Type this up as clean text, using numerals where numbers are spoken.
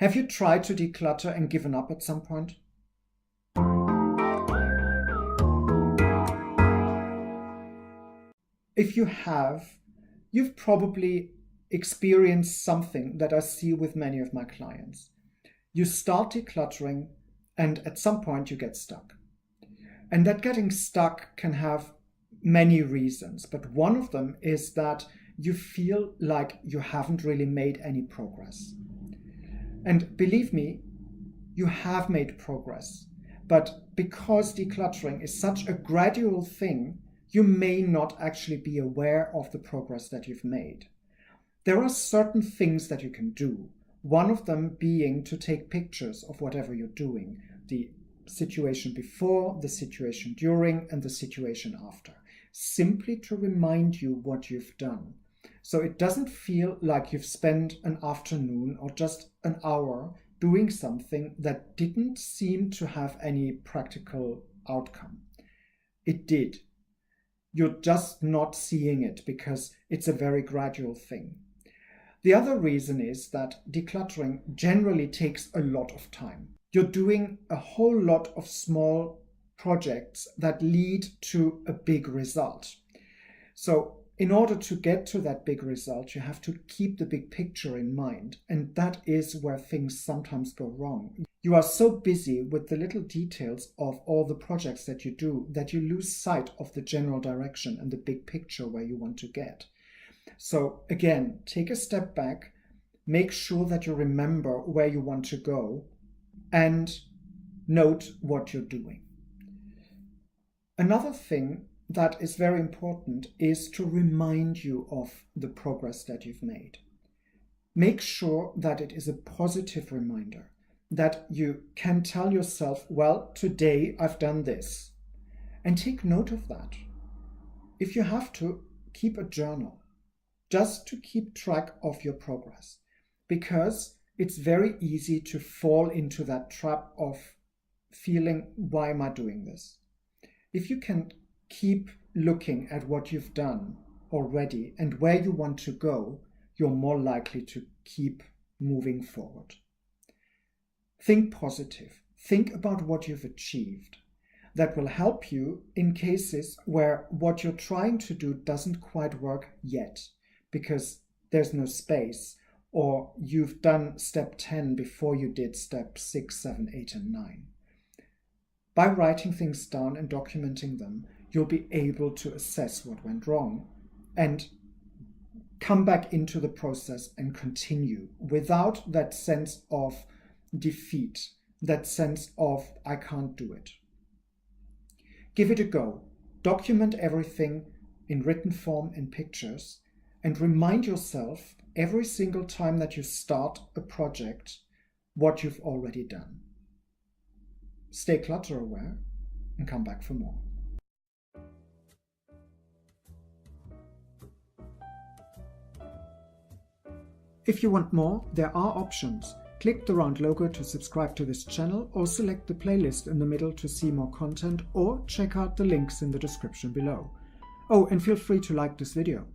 Have you tried to declutter and given up at some point? If you have, you've probably experienced something that I see with many of my clients. You start decluttering and at some point you get stuck. And that getting stuck can have many reasons, but one of them is that you feel like you haven't really made any progress. And believe me, you have made progress, but because decluttering is such a gradual thing, you may not actually be aware of the progress that you've made. There are certain things that you can do, one of them being to take pictures of whatever you're doing, the situation before, the situation during, and the situation after, simply to remind you what you've done. So it doesn't feel like you've spent an afternoon or just an hour doing something that didn't seem to have any practical outcome. It did. You're just not seeing it because it's a very gradual thing. The other reason is that decluttering generally takes a lot of time. You're doing a whole lot of small projects that lead to a big result. So in order to get to that big result, you have to keep the big picture in mind. And that is where things sometimes go wrong. You are so busy with the little details of all the projects that you do that you lose sight of the general direction and the big picture where you want to get. So again, take a step back, make sure that you remember where you want to go, and note what you're doing. Another thing that is very important is to remind you of the progress that you've made. Make sure that it is a positive reminder, that you can tell yourself, well, today I've done this. And take note of that. If you have to, keep a journal, just to keep track of your progress, because it's very easy to fall into that trap of feeling, why am I doing this? If you can keep looking at what you've done already and where you want to go, you're more likely to keep moving forward. Think positive. Think about what you've achieved. That will help you in cases where what you're trying to do doesn't quite work yet because there's no space, or you've done step 10 before you did step 6, 7, 8, and 9. By writing things down and documenting them, you'll be able to assess what went wrong and come back into the process and continue without that sense of defeat, that sense of I can't do it. Give it a go. Document everything in written form and pictures, and remind yourself every single time that you start a project what you've already done. Stay clutter aware and come back for more. If you want more, there are options. Click the round logo to subscribe to this channel, or select the playlist in the middle to see more content, or check out the links in the description below. Oh, and feel free to like this video.